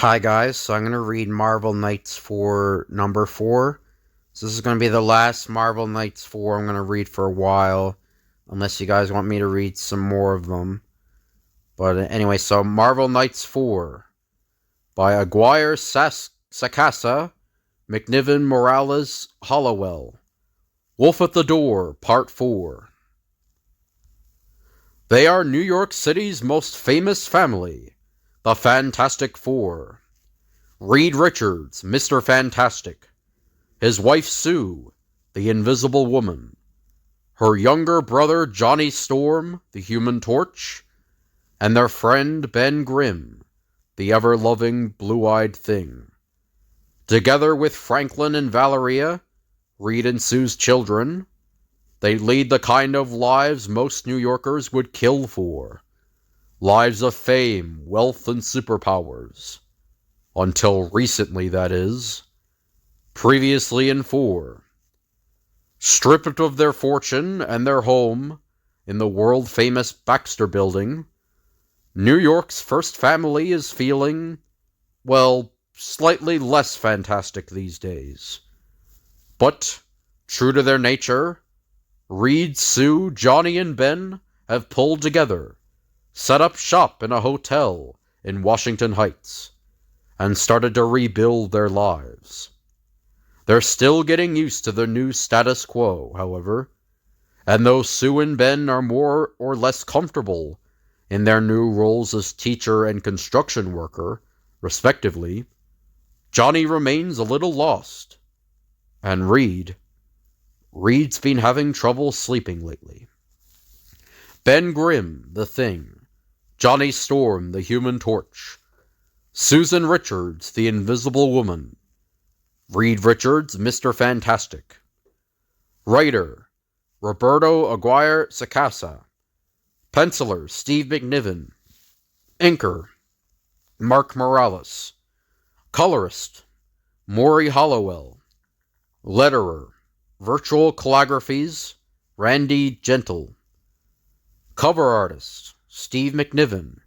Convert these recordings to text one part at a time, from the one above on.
Hi guys, so I'm going to read Marvel Knights 4 number 4. So this is going to be the last Marvel Knights 4 I'm going to read for a while, unless you guys want me to read some more of them. But anyway, so Marvel Knights 4 by Aguirre Sacasa, McNiven Morales Hollowell. Wolf at the Door, Part 4. They are New York City's most famous family, the Fantastic Four. Reed Richards, Mr. Fantastic. His wife Sue, the Invisible Woman. Her younger brother Johnny Storm, the Human Torch. And their friend Ben Grimm, the ever-loving blue-eyed thing. Together with Franklin and Valeria, Reed and Sue's children, they lead the kind of lives most New Yorkers would kill for. Lives of fame, wealth, and superpowers. Until recently, that is. Previously in 4. Stripped of their fortune and their home in the world-famous Baxter Building, New York's first family is feeling, well, slightly less fantastic these days. But, true to their nature, Reed, Sue, Johnny, and Ben have pulled together, set up shop in a hotel in Washington Heights, and started to rebuild their lives. They're still getting used to the new status quo, however, and though Sue and Ben are more or less comfortable in their new roles as teacher and construction worker, respectively, Johnny remains a little lost. And Reed's been having trouble sleeping lately. Ben Grimm, the Thing. Johnny Storm, the Human Torch. Susan Richards, the Invisible Woman. Reed Richards, Mr. Fantastic. Writer, Roberto Aguirre Sacasa. Penciler, Steve McNiven. Inker, Mark Morales. Colorist, Maury Hollowell. Letterer, Virtual Calligraphies, Randy Gentle. Cover artist, Steve McNiven.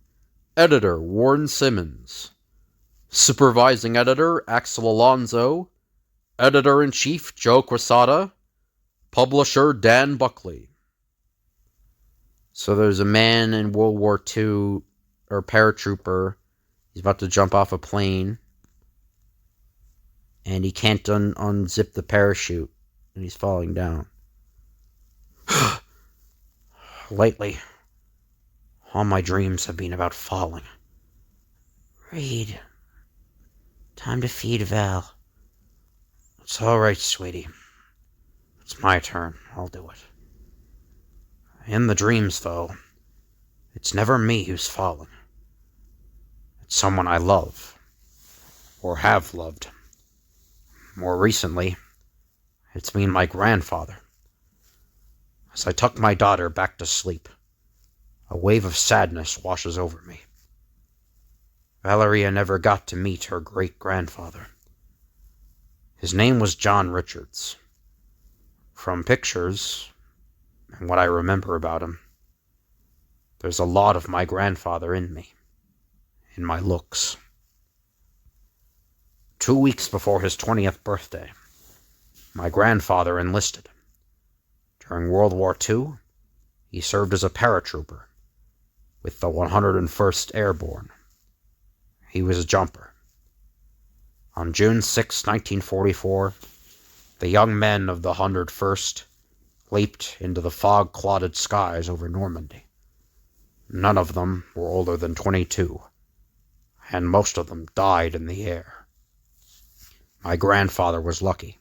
Editor, Warren Simmons. Supervising editor, Axel Alonso. Editor-in-chief, Joe Quesada. Publisher, Dan Buckley. So there's a man in World War II, or paratrooper. He's about to jump off a plane. And he can't unzip the parachute. And he's falling down. Lately, all my dreams have been about falling. Reed, time to feed Val. It's all right, sweetie. It's my turn. I'll do it. In the dreams, though, it's never me who's falling. It's someone I love. Or have loved. More recently, it's been my grandfather. As I tuck my daughter back to sleep, a wave of sadness washes over me. Valeria never got to meet her great-grandfather. His name was John Richards. From pictures, and what I remember about him, there's a lot of my grandfather in me, in my looks. 2 weeks before his 20th birthday, my grandfather enlisted. During World War II, he served as a paratrooper with the 101st Airborne. He was a jumper. On June 6, 1944, the young men of the 101st leaped into the fog-clouded skies over Normandy. None of them were older than 22, and most of them died in the air. My grandfather was lucky.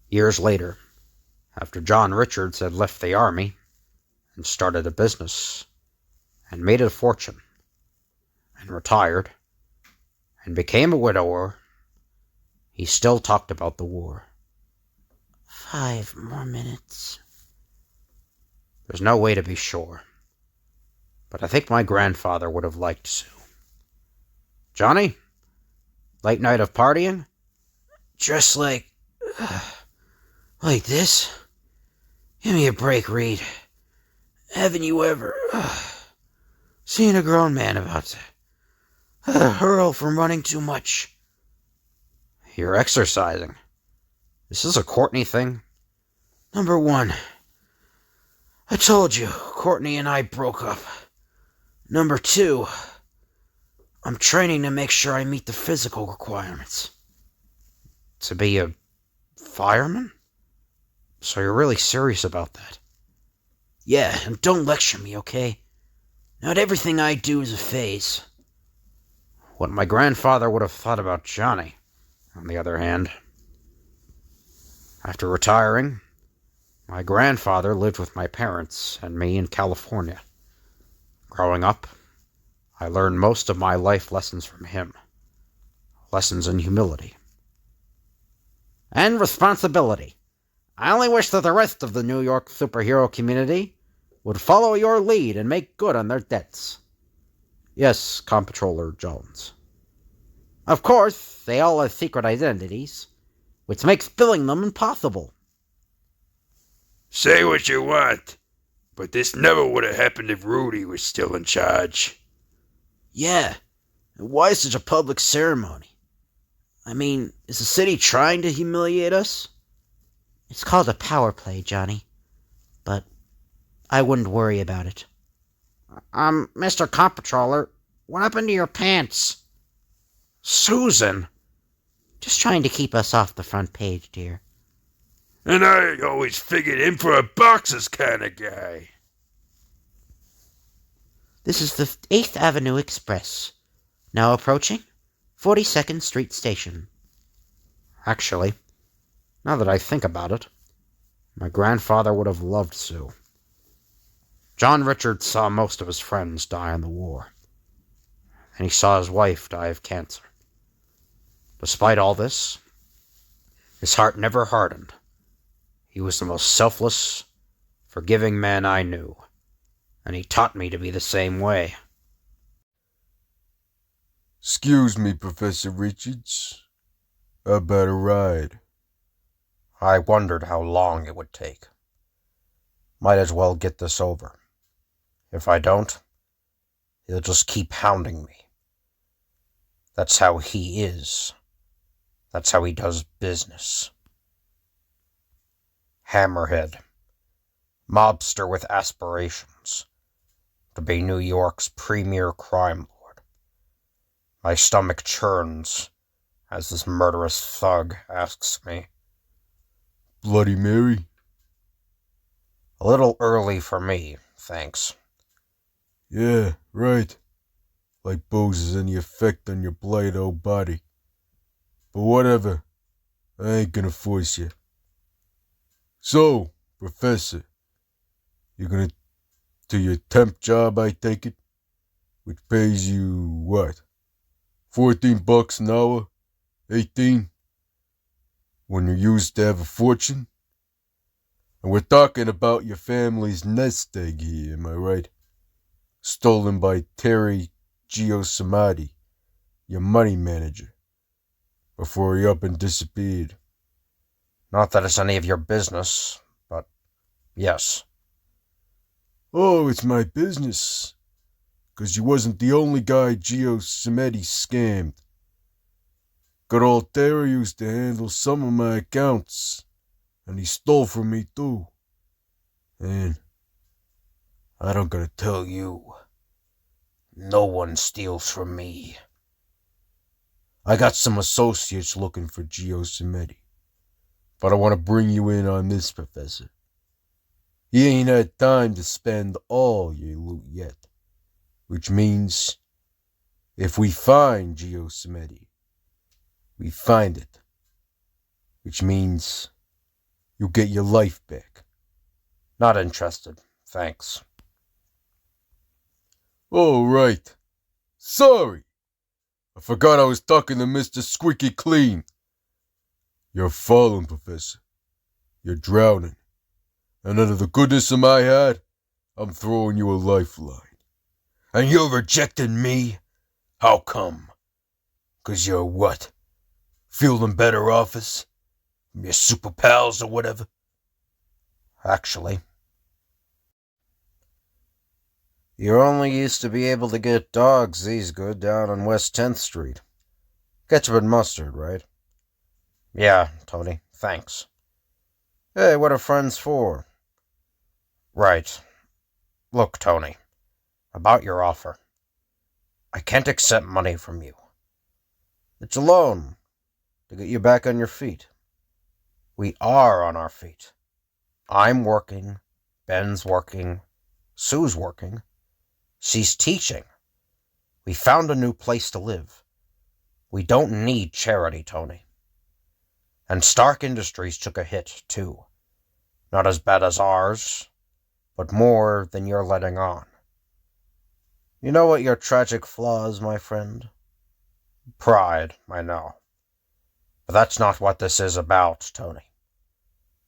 Years later, after John Richards had left the army and started a business and made a fortune and retired and became a widower, he still talked about the war. 5 more minutes. There's no way to be sure, but I think my grandfather would have liked Sue. Johnny? Late night of partying? Just like this? Give me a break, Reed. Haven't you ever seen a grown man about to Hurl from running too much. You're exercising. Is this a Courtney thing? Number 1. I told you, Courtney and I broke up. Number 2. I'm training to make sure I meet the physical requirements. To be a fireman? So you're really serious about that? Yeah, and don't lecture me, okay? Not everything I do is a phase. What my grandfather would have thought about Johnny, on the other hand. After retiring, my grandfather lived with my parents and me in California. Growing up, I learned most of my life lessons from him. Lessons in humility. And responsibility. I only wish that the rest of the New York superhero community would follow your lead and make good on their debts. Yes, Comptroller Jones. Of course, they all have secret identities, which makes billing them impossible. Say what you want, but this never would have happened if Rudy was still in charge. Yeah, and why such a public ceremony? I mean, is the city trying to humiliate us? It's called a power play, Johnny. But I wouldn't worry about it. Mr. Comptroller, what happened to your pants? Susan! Just trying to keep us off the front page, dear. And I always figured him for a boxer's kind of guy. This is the 8th Avenue Express. Now approaching 42nd Street Station. Actually, now that I think about it, my grandfather would have loved Sue. John Richards saw most of his friends die in the war, and he saw his wife die of cancer. Despite all this, his heart never hardened. He was the most selfless, forgiving man I knew, and he taught me to be the same way. Excuse me, Professor Richards. How about a ride? I wondered how long it would take. Might as well get this over. If I don't, he'll just keep hounding me. That's how he is. That's how he does business. Hammerhead. Mobster with aspirations to be New York's premier crime lord. My stomach churns as this murderous thug asks me, Bloody Mary? A little early for me, thanks. Yeah, right. Like booze any effect on your blight old body. But whatever. I ain't gonna force you. So, Professor, you're gonna do your temp job, I take it? Which pays you, what? $14 an hour? 18? When you used to have a fortune? And we're talking about your family's nest egg here, am I right? Stolen by Terry Geosamadi, your money manager, before he up and disappeared. Not that it's any of your business, but yes. Oh, it's my business. 'Cause you wasn't the only guy Geosamedi scammed. Good old Terry used to handle some of my accounts, and he stole from me too. And I don't gotta tell you, no one steals from me. I got some associates looking for Geosamedi, but I want to bring you in on this, Professor. He ain't had time to spend all your loot yet, which means if we find Geosamedi, we find it, which means you'll get your life back. Not interested, thanks. Oh, right. Sorry. I forgot I was talking to Mr. Squeaky Clean. You're falling, Professor. You're drowning. And out of the goodness of my heart, I'm throwing you a lifeline. And you're rejecting me? How come? 'Cause you're what? Feeling better off us? From your super pals or whatever? Actually, You only used to be able to get dogs these good down on West 10th Street. Ketchup and mustard, right? Yeah, Tony, thanks. Hey, what are friends for? Right. Look, Tony, about your offer. I can't accept money from you. It's a loan to get you back on your feet. We are on our feet. I'm working, Ben's working, Sue's working. She's teaching. We found a new place to live. We don't need charity, Tony. And Stark Industries took a hit, too. Not as bad as ours, but more than you're letting on. You know what your tragic flaw is, my friend? Pride, I know. But that's not what this is about, Tony.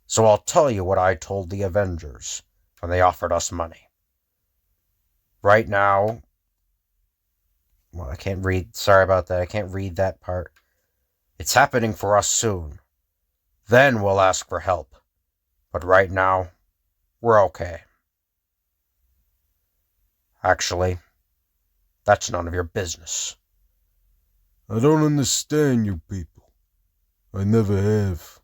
So I'll tell you what I told the Avengers when they offered us money. Right now... Well, I can't read... Sorry about that. I can't read that part. It's happening for us soon. Then we'll ask for help. But right now, we're okay. Actually, that's none of your business. I don't understand you people. I never have.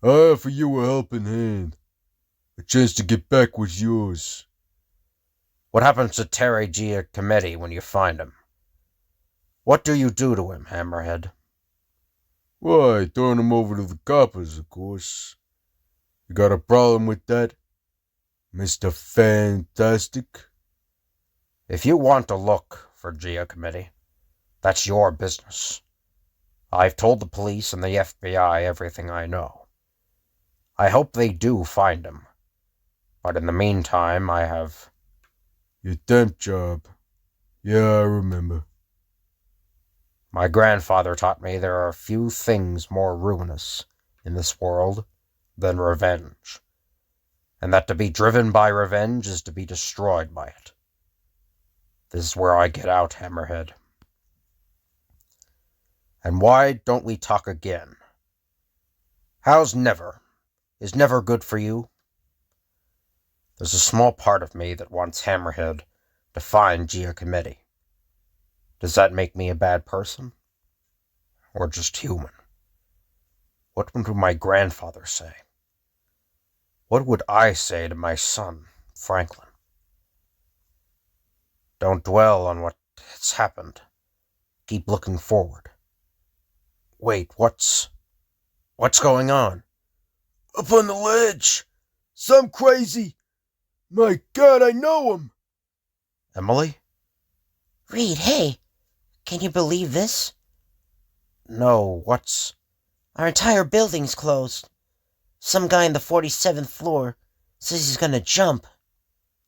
I offer you a helping hand. A chance to get back what's yours. What happens to Terry Giacometti when you find him? What do you do to him, Hammerhead? Why, turn him over to the coppers, of course. You got a problem with that, Mr. Fantastic? If you want to look for Giacometti, that's your business. I've told the police and the FBI everything I know. I hope they do find him. But in the meantime, I have... Your temp job. Yeah, I remember. My grandfather taught me there are few things more ruinous in this world than revenge, and that to be driven by revenge is to be destroyed by it. This is where I get out, Hammerhead. And why don't we talk again? How's never? Is never good for you? There's a small part of me that wants Hammerhead to find Giacometti. Does that make me a bad person? Or just human? What would my grandfather say? What would I say to my son, Franklin? Don't dwell on what has happened. Keep looking forward. Wait, what's going on? Up on the ledge. Some crazy. My God, I know him. Emily? Reed, hey, can you believe this? No, what's... Our entire building's closed. Some guy on the 47th floor says he's gonna jump.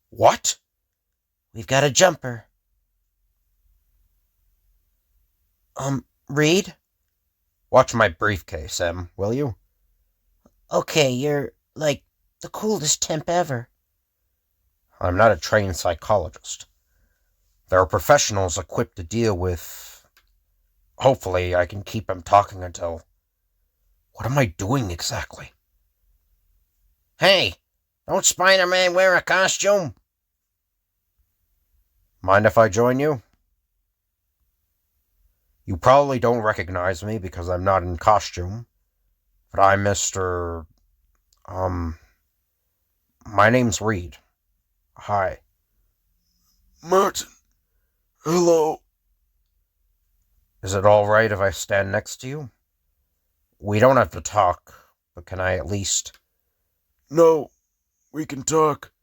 What? We've got a jumper. Reed? Watch my briefcase, Em, will you? Okay, you're, like, the coolest temp ever. I'm not a trained psychologist. There are professionals equipped to deal with... Hopefully, I can keep him talking until... What am I doing exactly? Hey, don't Spider-Man wear a costume? Mind if I join you? You probably don't recognize me because I'm not in costume, but I'm Mr... My name's Reed. Hi. Martin. Hello. Is it all right if I stand next to you? We don't have to talk, but can I at least... No, we can talk.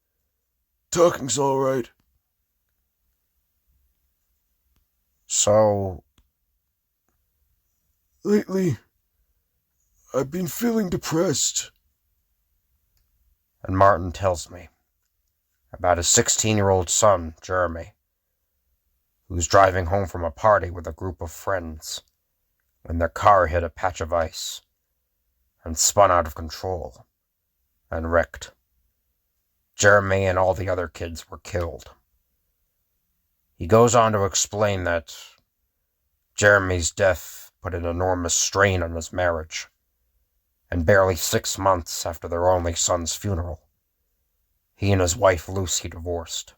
Talking's all right. So... Lately, I've been feeling depressed. And Martin tells me about his 16-year-old son, Jeremy, who's driving home from a party with a group of friends when their car hit a patch of ice and spun out of control and wrecked. Jeremy and all the other kids were killed. He goes on to explain that Jeremy's death put an enormous strain on his marriage, and barely 6 months after their only son's funeral, he and his wife Lucy divorced.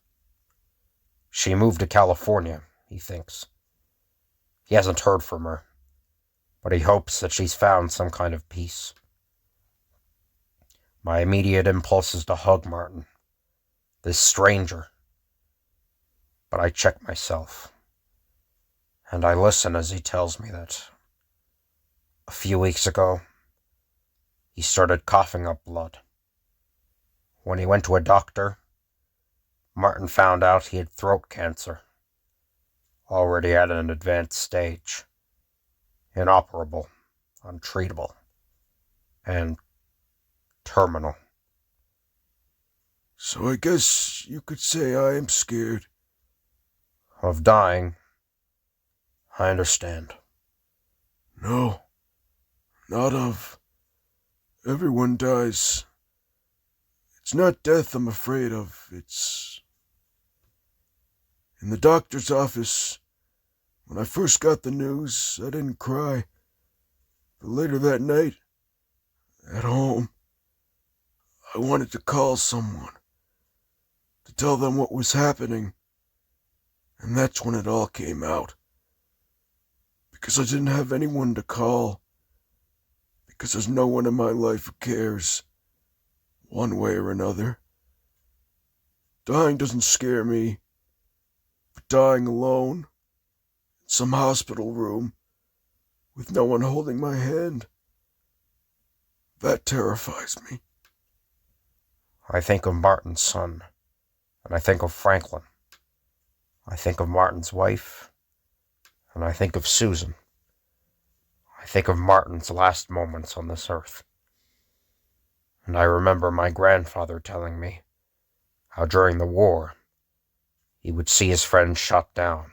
She moved to California, he thinks. He hasn't heard from her, but he hopes that she's found some kind of peace. My immediate impulse is to hug Martin, this stranger. But I check myself, and I listen as he tells me that a few weeks ago, he started coughing up blood. When he went to a doctor, Martin found out he had throat cancer, already at an advanced stage, inoperable, untreatable, and terminal. So I guess you could say I am scared. Of dying, I understand. No, not of. Everyone dies. It's not death I'm afraid of, it's... In the doctor's office, when I first got the news, I didn't cry. But later that night, at home, I wanted to call someone, to tell them what was happening. And that's when it all came out. Because I didn't have anyone to call. Because there's no one in my life who cares, one way or another. Dying doesn't scare me, but dying alone, in some hospital room, with no one holding my hand, that terrifies me. I think of Martin's son, and I think of Franklin. I think of Martin's wife, and I think of Susan. I think of Martin's last moments on this earth. And I remember my grandfather telling me how during the war he would see his friends shot down.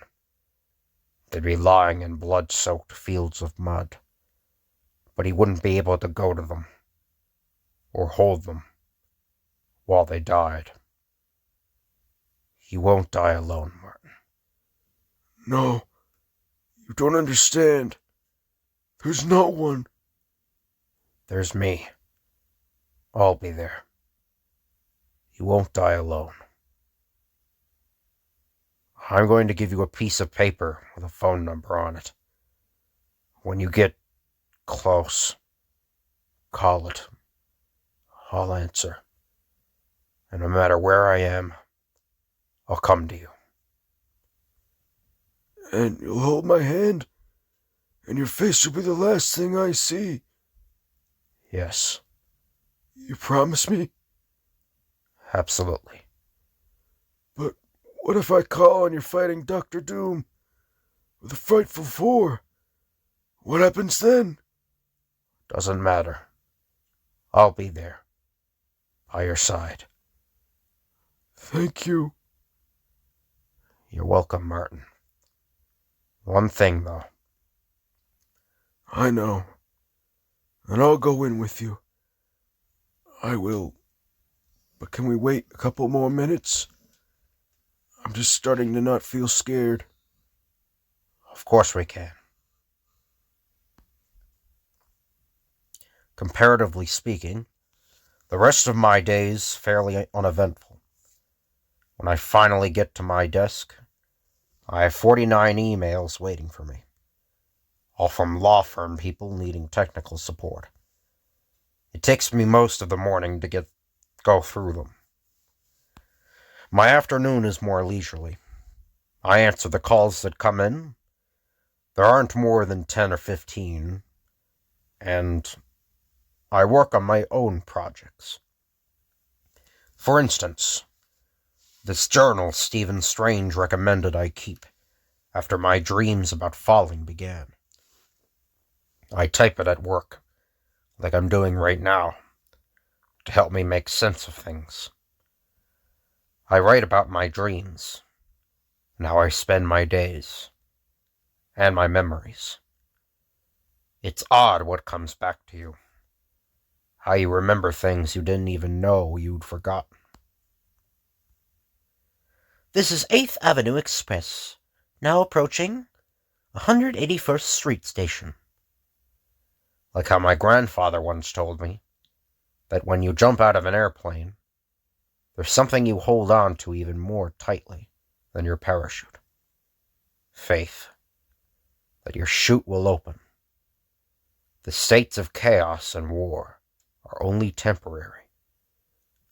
They'd be lying in blood-soaked fields of mud, but he wouldn't be able to go to them or hold them while they died. You won't die alone, Martin. No, you don't understand. There's no one. There's me. I'll be there. You won't die alone. I'm going to give you a piece of paper with a phone number on it. When you get close, call it. I'll answer. And no matter where I am, I'll come to you. And you'll hold my hand, and your face will be the last thing I see. Yes, You promise me? absolutely. But what if I call and you're fighting Dr. Doom with the Frightful Four? What happens then? Doesn't matter. I'll be there, by your side. Thank you. You're welcome, Martin. One thing, though. I know. And I'll go in with you. I will. But can we wait a couple more minutes? I'm just starting to not feel scared. Of course we can. Comparatively speaking, the rest of my day's fairly uneventful. When I finally get to my desk, I have 49 emails waiting for me, all from law firm people needing technical support. It takes me most of the morning to go through them. My afternoon is more leisurely. I answer the calls that come in. There aren't more than 10 or 15, and I work on my own projects. For instance, this journal Stephen Strange recommended I keep after my dreams about falling began. I type it at work, like I'm doing right now, to help me make sense of things. I write about my dreams, and how I spend my days, and my memories. It's odd what comes back to you, how you remember things you didn't even know you'd forgotten. This is 8th Avenue Express, now approaching 181st Street Station. Like how my grandfather once told me that when you jump out of an airplane, there's something you hold on to even more tightly. Then your parachute. Faith that your chute will open. The states of chaos and war are only temporary.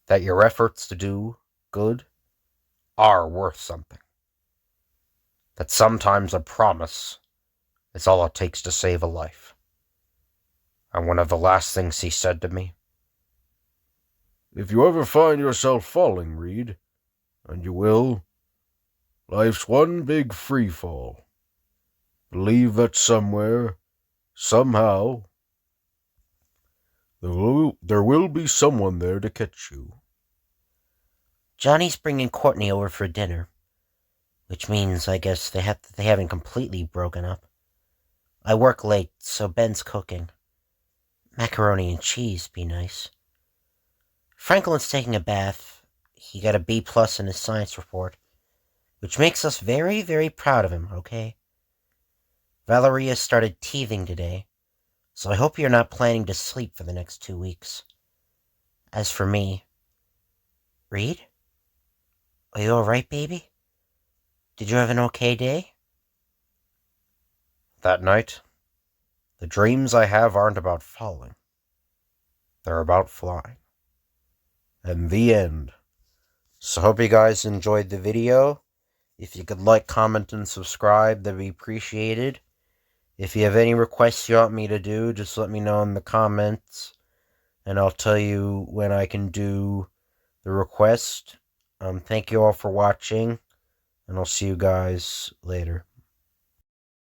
That your efforts to do good are worth something. That sometimes a promise is all it takes to save a life. And one of the last things he said to me, If you ever find yourself falling, Reed, and you will, life's one big free fall. Believe that somewhere, somehow, there will be someone there to catch you. Johnny's bringing Courtney over for dinner, which means I guess they haven't completely broken up. I work late, so Ben's cooking. Macaroni and cheese be nice. Franklin's taking a bath. He got a B+ in his science report, which makes us very, very proud of him, okay? Valeria started teething today, so I hope you're not planning to sleep for the next 2 weeks. As for me... Reed? Are you alright, baby? Did you have an okay day? that night, the dreams I have aren't about falling. They're about flying. And the end. So hope you guys enjoyed the video. If you could like, comment, and subscribe, that'd be appreciated. If you have any requests you want me to do, just let me know in the comments, and I'll tell you when I can do the request. Thank you all for watching, and I'll see you guys later.